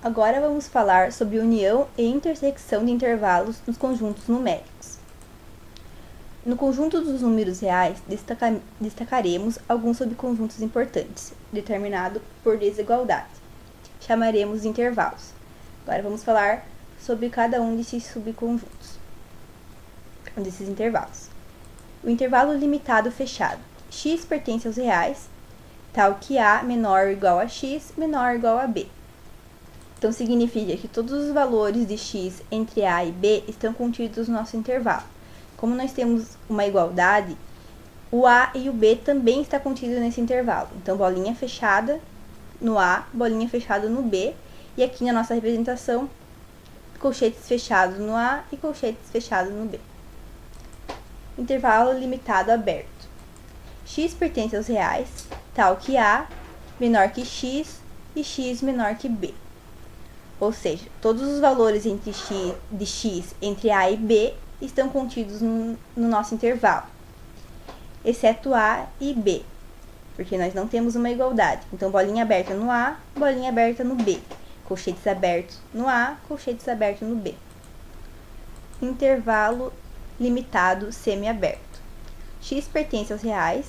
Agora vamos falar sobre união e intersecção de intervalos nos conjuntos numéricos. No conjunto dos números reais, destacaremos alguns subconjuntos importantes, determinados por desigualdade. Chamaremos de intervalos. Agora vamos falar sobre cada um desses subconjuntos, desses intervalos. O intervalo limitado fechado. X pertence aos reais, tal que A menor ou igual a X, menor ou igual a B. Então, significa que todos os valores de x entre A e B estão contidos no nosso intervalo. Como nós temos uma igualdade, o A e o B também está contido nesse intervalo. Então, bolinha fechada no A, bolinha fechada no B. E aqui na nossa representação, colchetes fechados no A e colchetes fechados no B. Intervalo limitado aberto. X pertence aos reais, tal que A menor que X e X menor que B. Ou seja, todos os valores de x entre A e B estão contidos no nosso intervalo, exceto A e B, porque nós não temos uma igualdade. Então, bolinha aberta no A, bolinha aberta no B. Colchetes abertos no A, colchetes abertos no B. Intervalo limitado semiaberto. X pertence aos reais,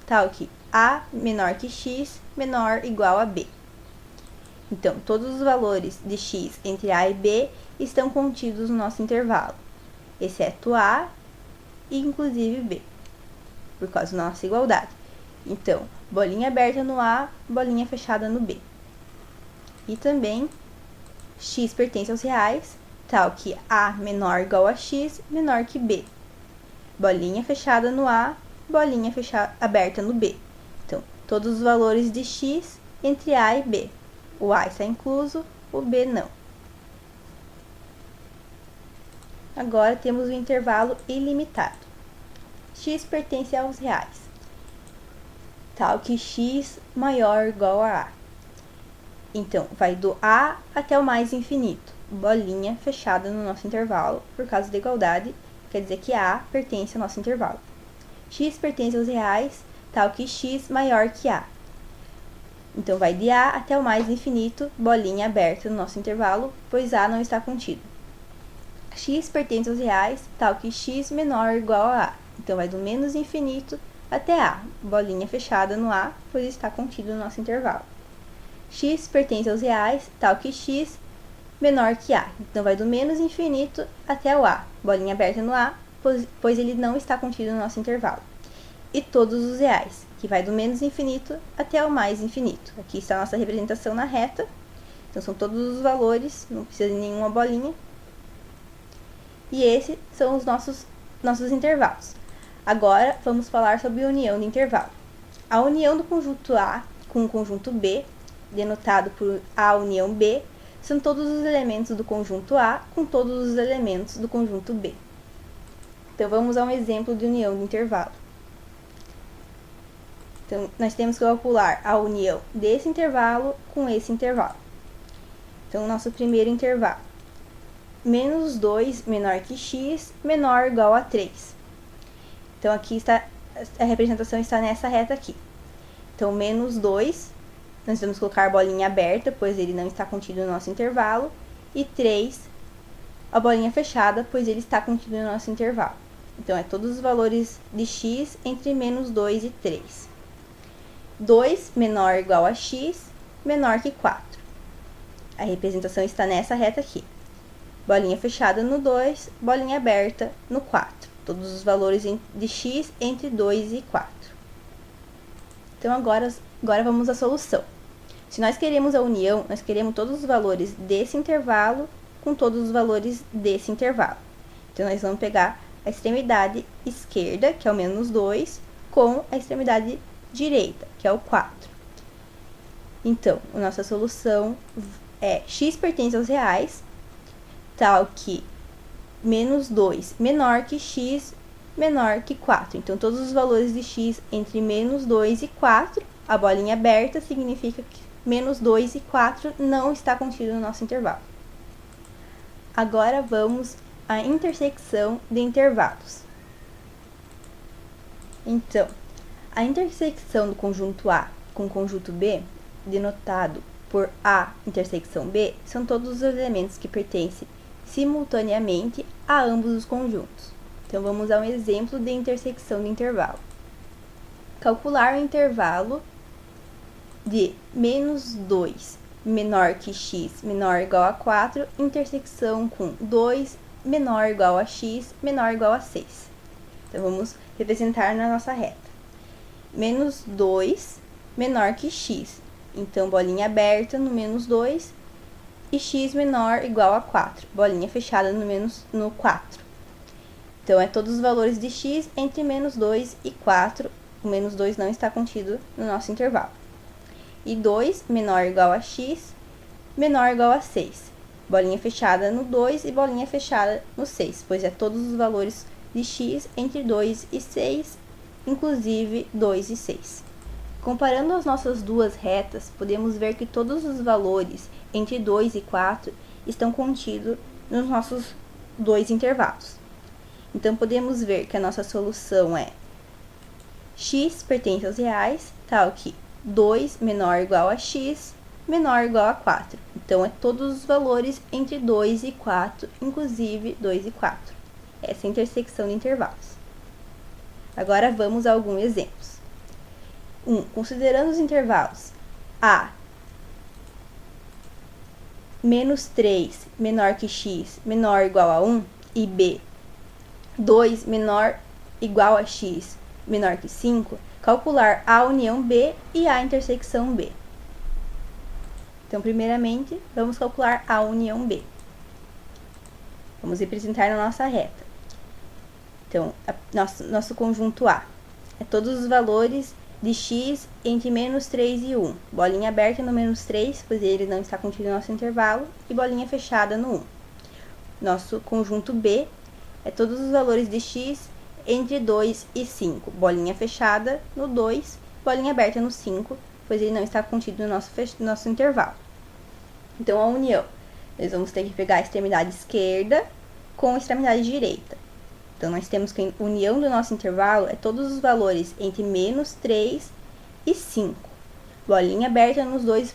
tal que A menor que X, menor ou igual a B. Então, todos os valores de x entre A e B estão contidos no nosso intervalo, exceto A e inclusive B, por causa da nossa igualdade. Então, bolinha aberta no A, bolinha fechada no B. E também, x pertence aos reais, tal que A menor ou igual a X, menor que B. Bolinha fechada no A, bolinha aberta no B. Então, todos os valores de x entre A e B. O A está incluso, o B não. Agora temos o intervalo ilimitado. X pertence aos reais, tal que x maior ou igual a A. Então, vai do A até o mais infinito. Bolinha fechada no nosso intervalo, por causa da igualdade, quer dizer que A pertence ao nosso intervalo. X pertence aos reais, tal que x maior que A. Então, vai de A até o mais infinito, bolinha aberta no nosso intervalo, pois A não está contido. X pertence aos reais, tal que x menor ou igual a A. Então, vai do menos infinito até A, bolinha fechada no A, pois está contido no nosso intervalo. X pertence aos reais, tal que x menor que A. Então, vai do menos infinito até o A, bolinha aberta no A, pois ele não está contido no nosso intervalo. E todos os reais, que vai do menos infinito até o mais infinito. Aqui está a nossa representação na reta. Então, são todos os valores, não precisa de nenhuma bolinha. E esses são os nossos intervalos. Agora, vamos falar sobre a união de intervalo. A união do conjunto A com o conjunto B, denotado por A união B, são todos os elementos do conjunto A com todos os elementos do conjunto B. Então, vamos a um exemplo de união de intervalo. Então, nós temos que calcular a união desse intervalo com esse intervalo. Então, nosso primeiro intervalo. Menos 2 menor que x, menor ou igual a 3. Então, aqui está, a representação está nessa reta aqui. Então, menos 2, nós vamos colocar a bolinha aberta, pois ele não está contido no nosso intervalo. E 3, a bolinha fechada, pois ele está contido no nosso intervalo. Então, é todos os valores de x entre menos 2 e 3. 2 menor ou igual a x, menor que 4. A representação está nessa reta aqui. Bolinha fechada no 2, bolinha aberta no 4. Todos os valores de x entre 2 e 4. Então, agora vamos à solução. Se nós queremos a união, nós queremos todos os valores desse intervalo com todos os valores desse intervalo. Então, nós vamos pegar a extremidade esquerda, que é o menos 2, com a extremidade direita, que é o 4. Então, a nossa solução é x pertence aos reais, tal que menos 2 menor que x, menor que 4. Então, todos os valores de x entre menos 2 e 4, a bolinha aberta significa que menos 2 e 4 não está contido no nosso intervalo. Agora, vamos à intersecção de intervalos. Então, a intersecção do conjunto A com o conjunto B, denotado por A intersecção B são todos os elementos que pertencem simultaneamente a ambos os conjuntos. Então, vamos a um exemplo de intersecção de intervalo. Calcular o intervalo de menos 2 menor que x menor ou igual a 4, intersecção com 2 menor ou igual a x menor ou igual a 6. Então, vamos representar na nossa reta. Menos 2 menor que x. Então, bolinha aberta no menos 2 e x menor ou igual a 4. Bolinha fechada no 4. Então, é todos os valores de x entre menos 2 e 4. O menos 2 não está contido no nosso intervalo. E 2 menor ou igual a x menor ou igual a 6. Bolinha fechada no 2 e bolinha fechada no 6, pois é todos os valores de x entre 2 e 6, inclusive 2 e 6. Comparando as nossas duas retas, podemos ver que todos os valores entre 2 e 4 estão contidos nos nossos dois intervalos. Então, podemos ver que a nossa solução é x pertence aos reais, tal que 2 menor ou igual a x menor ou igual a 4. Então, é todos os valores entre 2 e 4, inclusive 2 e 4. Essa é a intersecção de intervalos. Agora, vamos a alguns exemplos. 1. Considerando os intervalos a menos 3 menor que x menor ou igual a 1 e b 2 menor ou igual a x menor que 5, calcular a união B e a intersecção B. Então, primeiramente, vamos calcular a união B. Vamos representar na nossa reta. Então, nosso conjunto A é todos os valores de x entre menos 3 e 1. Bolinha aberta no menos 3, pois ele não está contido no nosso intervalo, e bolinha fechada no 1. Nosso conjunto B é todos os valores de x entre 2 e 5. Bolinha fechada no 2, bolinha aberta no 5, pois ele não está contido no nosso intervalo. Então, a união. Nós vamos ter que pegar a extremidade esquerda com a extremidade direita. Então, nós temos que a união do nosso intervalo é todos os valores entre menos 3 e 5. Bolinha aberta nos dois,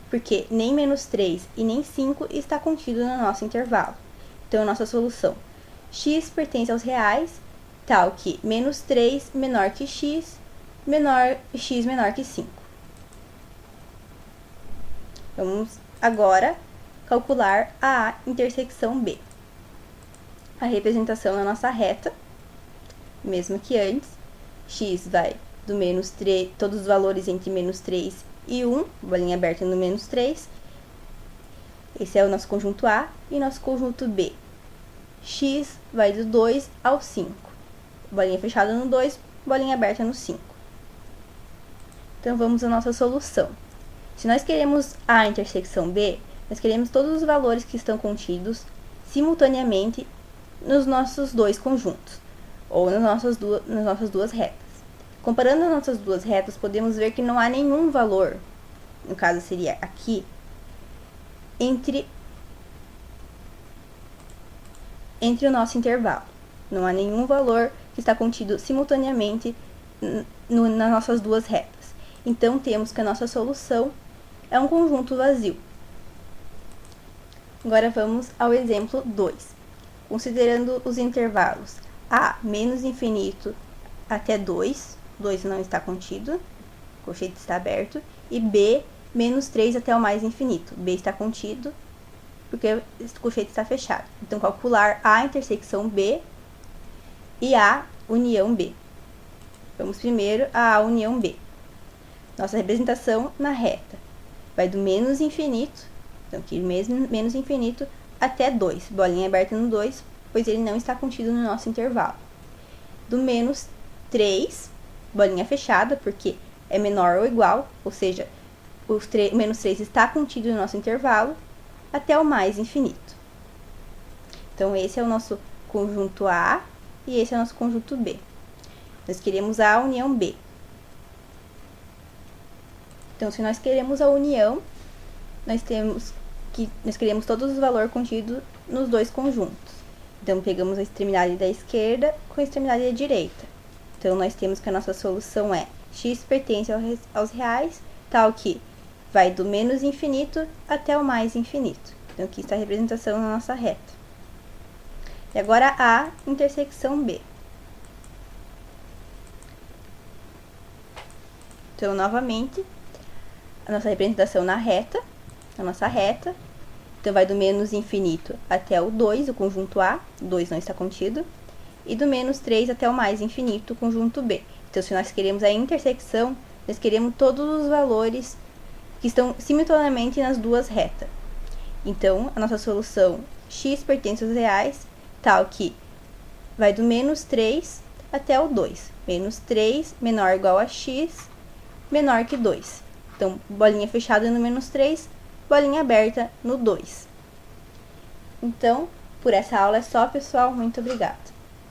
porque nem menos 3 e nem 5 está contido no nosso intervalo. Então, a nossa solução. X pertence aos reais, tal que menos 3 menor que x menor que 5. Vamos agora calcular a intersecção B. A representação na nossa reta, mesmo que antes, x vai do menos 3, todos os valores entre menos 3 e 1, bolinha aberta no menos 3. Esse é o nosso conjunto A e nosso conjunto B. X vai do 2 ao 5. Bolinha fechada no 2, bolinha aberta no 5. Então, vamos à nossa solução. Se nós queremos a intersecção B, nós queremos todos os valores que estão contidos simultaneamente nos nossos dois conjuntos, ou nas nossas duas retas. Comparando as nossas duas retas, podemos ver que não há nenhum valor, no caso seria aqui, entre o nosso intervalo. Não há nenhum valor que está contido simultaneamente nas nossas duas retas. Então, temos que a nossa solução é um conjunto vazio. Agora, vamos ao exemplo 2. Considerando os intervalos a menos infinito até 2, 2 não está contido, o colchete está aberto, e b menos 3 até o mais infinito. B está contido, porque o colchete está fechado. Então, calcular a intersecção B e a união B. Vamos primeiro à união B. Nossa representação na reta vai do menos infinito, então aqui menos infinito, até 2. Bolinha aberta no 2, pois ele não está contido no nosso intervalo. Do menos 3, bolinha fechada, porque é menor ou igual, ou seja, o menos 3 está contido no nosso intervalo, até o mais infinito. Então, esse é o nosso conjunto A e esse é o nosso conjunto B. Nós queremos a união B. Então, se nós queremos a união, nós queremos todos os valores contidos nos dois conjuntos. Então, pegamos a extremidade da esquerda com a extremidade da direita. Então, nós temos que a nossa solução é x pertence aos reais, tal que vai do menos infinito até o mais infinito. Então, aqui está a representação na nossa reta. E agora A, intersecção B. Então, novamente, a nossa representação na reta, a nossa reta. Então, vai do menos infinito até o 2, o conjunto A, 2 não está contido, e do menos 3 até o mais infinito, o conjunto B. Então, se nós queremos a intersecção, nós queremos todos os valores que estão simultaneamente nas duas retas. Então, a nossa solução x pertence aos reais, tal que vai do menos 3 até o 2. Menos 3 menor ou igual a x, menor que 2. Então, bolinha fechada no menos 3, bolinha aberta no 2. Então, por essa aula é só, pessoal. Muito obrigada.